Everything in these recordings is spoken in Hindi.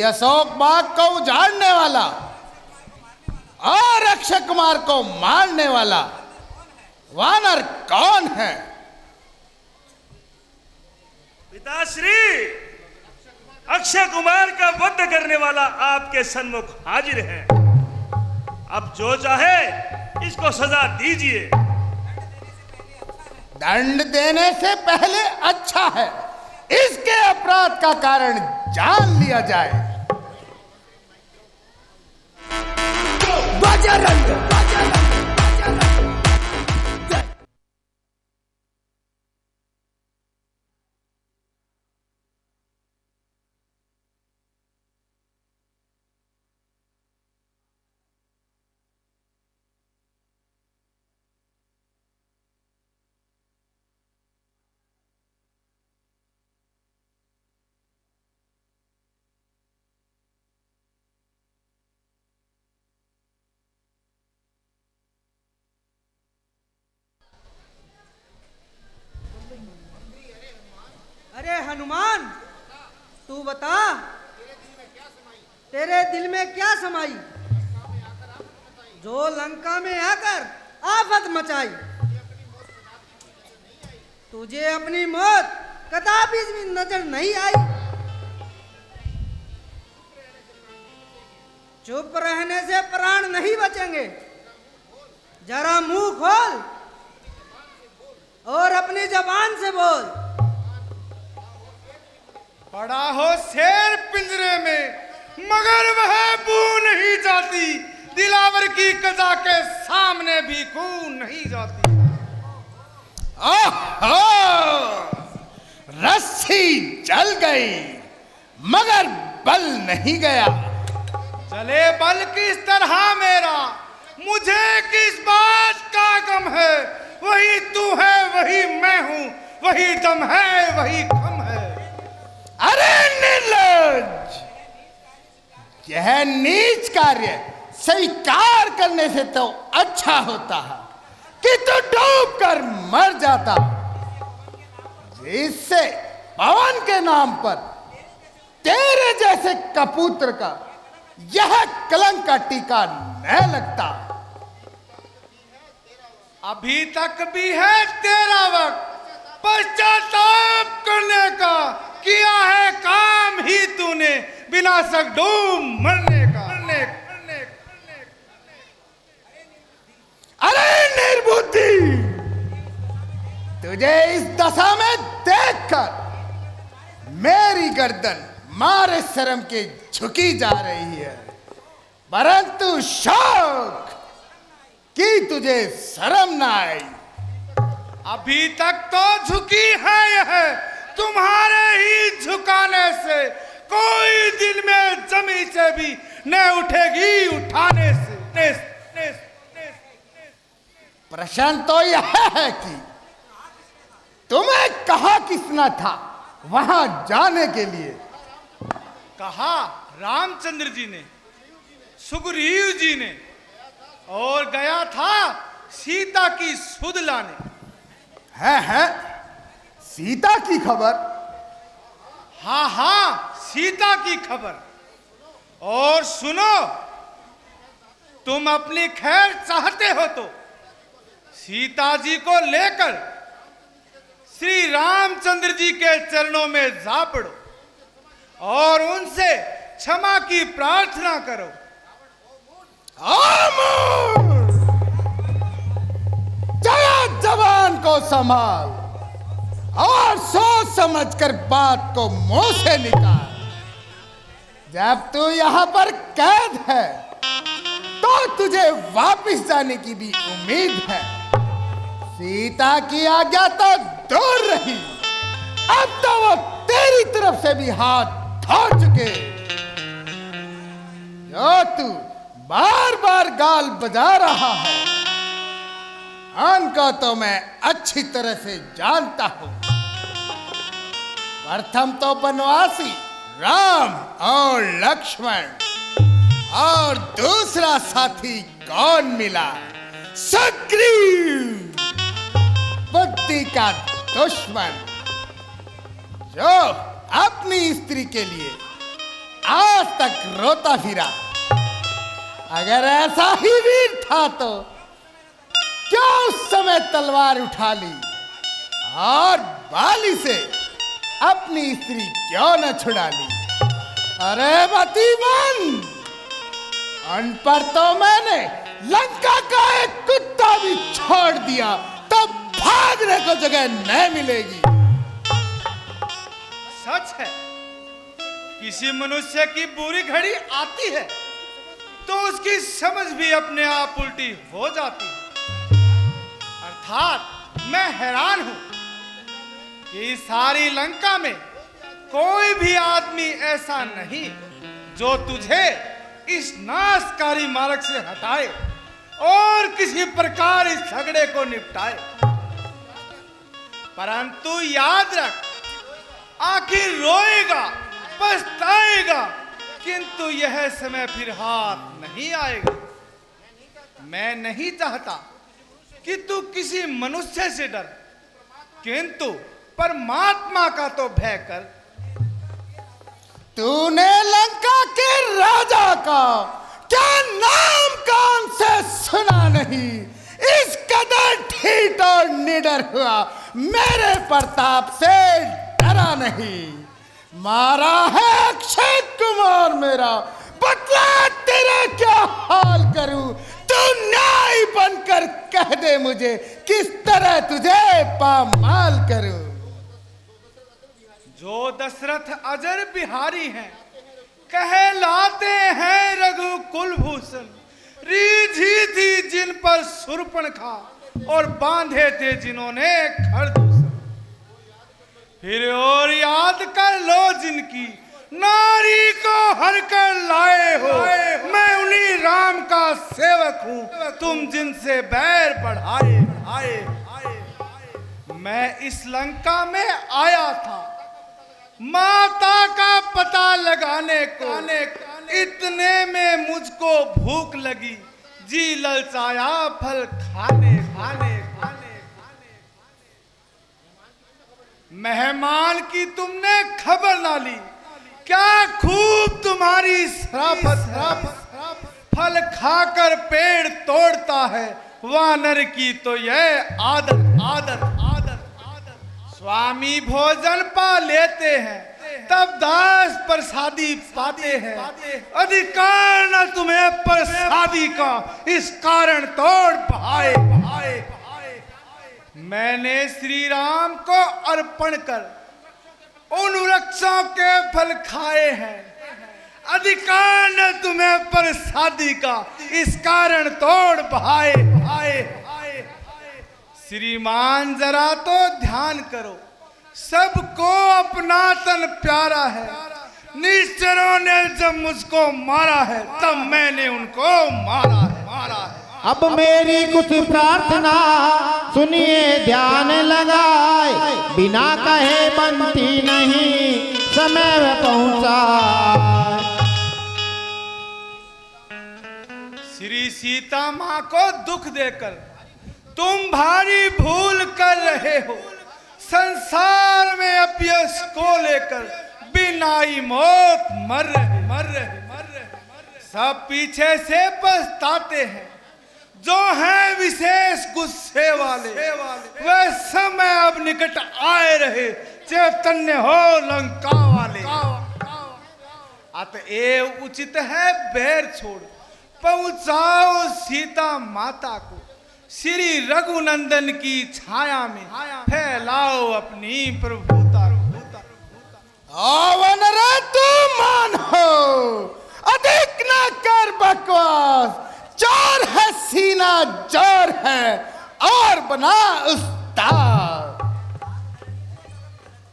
अशोक बाग को उजाड़ने वाला और अक्षय कुमार को मारने वाला वानर कौन है? पिताश्री, अक्षय कुमार का वध करने वाला आपके सन्मुख हाजिर है। अब जो चाहे इसको सजा दीजिए। दंड देने से पहले अच्छा है इसके अपराध का कारण जान लिया जाए। बजरंग, बजरंग, बजरंग। अरे हनुमान, तू बता, तेरे दिल में क्या समाई जो लंका में आकर आफत मचाई? तुझे अपनी मौत कदापि भी नजर नहीं आई। चुप रहने से प्राण नहीं बचेंगे। जरा मुंह खोल और अपनी जबान से बोल। पड़ा हो शेर पिंजरे में मगर वह बू नहीं जाती, दिलावर की कजा के सामने भी खून नहीं जाती। ओहो, रस्सी जल गई मगर बल नहीं गया। चले बल किस तरह मेरा, मुझे किस बात का गम है। वही तू है वही मैं हूँ, वही दम है वही गम है। अरे निर्लज्ज, यह नीच कार्य स्वीकार करने से तो अच्छा होता है कि तू डूब कर मर जाता, जिससे पवन के नाम पर तेरे जैसे कपूत्र का यह कलंक का टीका न लगता। अभी तक भी है तेरा वक्त पश्चाताप करने का। किया है काम ही तूने विनाशक डूब मरने का। अरे निर्बुद्धि, तुझे इस दशा में देखकर मेरी गर्दन मारे शर्म के झुकी जा रही है, परंतु शौक कि तुझे शर्म ना आई। अभी तक तो झुकी है यह तुम्हारे ही झुकाने से। कोई दिन में जमी से भी न उठेगी उठाने से। प्रश्न तो यह है कि तुम्हें कहा किसना था वहां जाने के लिए? कहा रामचंद्र जी ने, सुग्रीव जी ने, और गया था सीता की सुध लाने। है सीता की खबर? हाँ हाँ, सीता की खबर। और सुनो, तुम अपनी खैर चाहते हो तो सीता जी को लेकर श्री रामचंद्र जी के चरणों में जा पड़ो और उनसे क्षमा की प्रार्थना करो। जरा जबान को संभाल और सोच समझकर बात को मुंह से निकाल। जब तू यहाँ पर कैद है तो तुझे वापस जाने की भी उम्मीद है। सीता की आज्ञा तो दूर रही, अब तो वो तेरी तरफ से भी हाथ धो चुके। जो तू बार बार गाल बजा रहा है उनको तो मैं अच्छी तरह से जानता हूं। प्रथम तो बनवासी राम और लक्ष्मण, और दूसरा साथी कौन मिला? सुग्रीव, बुद्धि का दुश्मन, जो अपनी स्त्री के लिए आज तक रोता फिरा। अगर ऐसा ही वीर था तो क्यों उस समय तलवार उठा ली और बाली से अपनी स्त्री क्यों न छुड़ा ली? अरे मतीमन, उन पर तो मैंने लंका का एक कुत्ता भी छोड़ दिया, तब भागने को जगह नहीं मिलेगी। सच है, किसी मनुष्य की बुरी घड़ी आती है तो उसकी समझ भी अपने आप उल्टी हो जाती है। अर्थात मैं हैरान हूं कि सारी लंका में कोई भी आदमी ऐसा नहीं जो तुझे इस नाशकारी मार्ग से हटाए और किसी प्रकार इस झगड़े को निपटाए। परंतु याद रख, आखिर रोएगा, पछताएगा, किंतु यह समय फिर हाथ नहीं आएगा। मैं नहीं चाहता कि तू किसी मनुष्य से डर, किंतु परमात्मा का तो भय कर। तूने लंका के राजा का क्या नाम कान से सुना नहीं? इस कदर ठीठ और निडर हुआ, मेरे प्रताप से डरा नहीं। मारा है अक्षय कुमार मेरा, बतला तेरा क्या हाल करूं? तू न्याय बनकर कह दे मुझे, किस तरह तुझे पामाल करूं? जो दशरथ अजर बिहारी हैं, कहलाते हैं रघुकुल भूषण, रीझी थी जिन पर शूर्पणखा और बांधे थे जिन्होंने खरदूषण। फिर और याद कर लो जिनकी नारी को हर कर लाए हो, मैं उन्हीं राम का सेवक हूं, तुम जिनसे बैर बढ़ाए। मैं इस लंका में आया था माता का पता लगाने को, इतने में मुझको भूख लगी, जी ललचाया फल खाने। मेहमान की तुमने खबर ना ली, क्या खूब तुम्हारी शराफत। फल खाकर पेड़ तोड़ता है, वानर की तो यह आदत। स्वामी भोजन पा लेते हैं, तब दास प्रसादी पाते हैं। अधिकार न तुम्हें प्रसादी का, इस कारण तोड़ बहाए। मैंने श्री राम को अर्पण कर उन वृक्षों के फल खाए हैं। अधिकार न तुम्हें प्रसादी का, इस कारण तोड़ बहाए। श्रीमान जरा तो ध्यान करो, सबको अपना तन प्यारा है। निश्चरों ने जब मुझको मारा है, तब मैंने उनको मारा है। अब मेरी कुछ प्रार्थना सुनिए, ध्यान लगाए, बिना कहे बनती नहीं, समय में पहुंचा। श्री सीता माँ को दुख देकर तुम भारी भूल कर रहे हो। संसार में अपयश को लेकर बिनाई मौत मर रहे। सब पीछे से पछताते हैं, जो हैं विशेष गुस्से वाले। वह समय अब निकट आए रहे, चैतन्य हो लंका वाले। अतएव उचित है बैर छोड़, पहुंचाओ सीता माता को श्री रघुनंदन की छाया में, फैलाओ अपनी प्रभुता। आवन रे तू मान हो, अधिक ना कर बकवास। चोर है सीना, जोर है और बना उस्ताद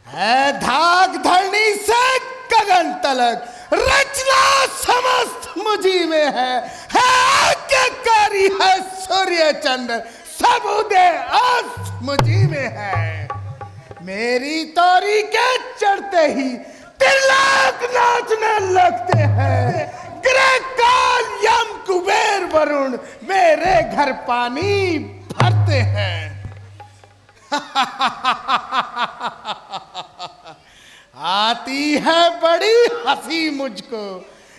है। धाक धरनी से गगन तलक, रचना समस्त मुझी में है। आज्ञाकारी है सूर्य चंद्र, सब उदय अस्त मुझी में है। मेरी तोरी के चढ़ते ही त्रिलोक नाचने लगते हैं। ग्रह काल यम कुबेर वरुण मेरे घर पानी भरते हैं। आती है बड़ी हंसी मुझको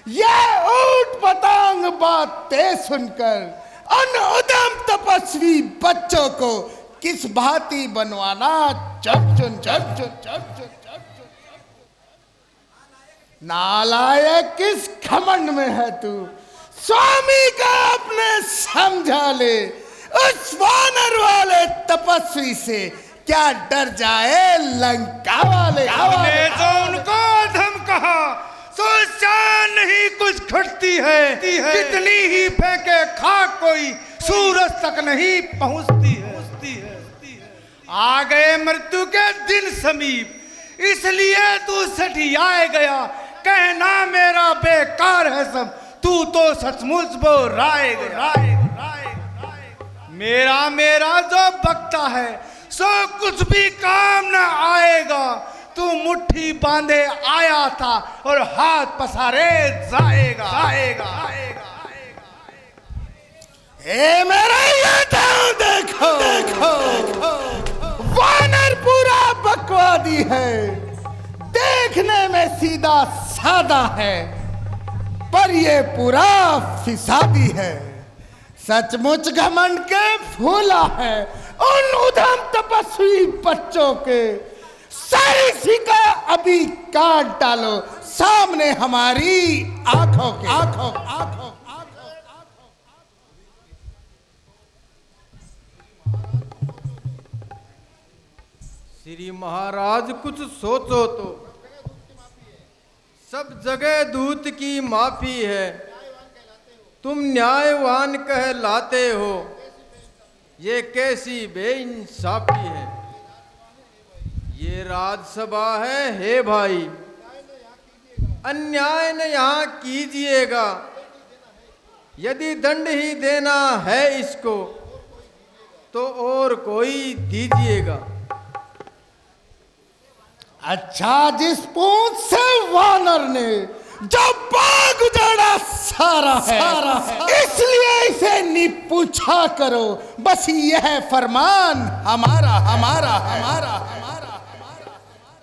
ये ऊट पटांग बातें सुनकर, उन उद्यम तपस्वी बच्चों को किस भांति बनवाना चुन चुन चुन चुन चुन चुन चुन चुन। नालायक किस घमंड में है तू, स्वामी का अपने समझा ले। उस वानर वाले तपस्वी से क्या डर जाए लंका वाले। हमने जो उनको अधम कहा सो जान नहीं कुछ घटती है, कितनी ही फेंके खाक कोई सूरज तक नहीं पहुंचती है। आ गए मृत्यु के दिन समीप, इसलिए तू सठियाए गया। कहना मेरा बेकार है सब, तू तो सचमुच वो राय मेरा मेरा जो बकता है सो कुछ भी काम न आएगा। तू मुट्ठी बांधे आया था और हाथ पसारे जाएगा। ए मेरा ये देखो देखो वानर पूरा बकवादी है, देखने में सीधा सादा है पर ये पूरा फिसादी है। सचमुच घमंड के फूला है उन उधम तपस्वी बच्चों के। सारी सिका अभी काट डालो सामने हमारी आंखों के। आंखों श्री महाराज कुछ सोचो तो, सब जगह दूत की माफी है, तुम न्यायवान कहलाते हो, ये कैसी बेइंसाफी है। ये राजसभा है हे भाई, अन्याय न यहाँ कीजिएगा, यदि दंड ही देना है इसको तो और कोई दीजिएगा। अच्छा, जिस पूंछ से वानर ने जो बाग उजाड़ा सारा है, इसलिए इसे निपूछा करो, बस यह फरमान हमारा।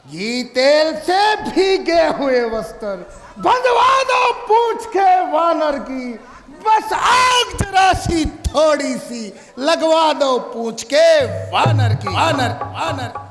घी तेल से भीगे हुए वस्त्र बंधवा दो पूंछ के वानर की, बस आग जरा सी थोड़ी सी लगवा दो पूंछ के वानर की। वानर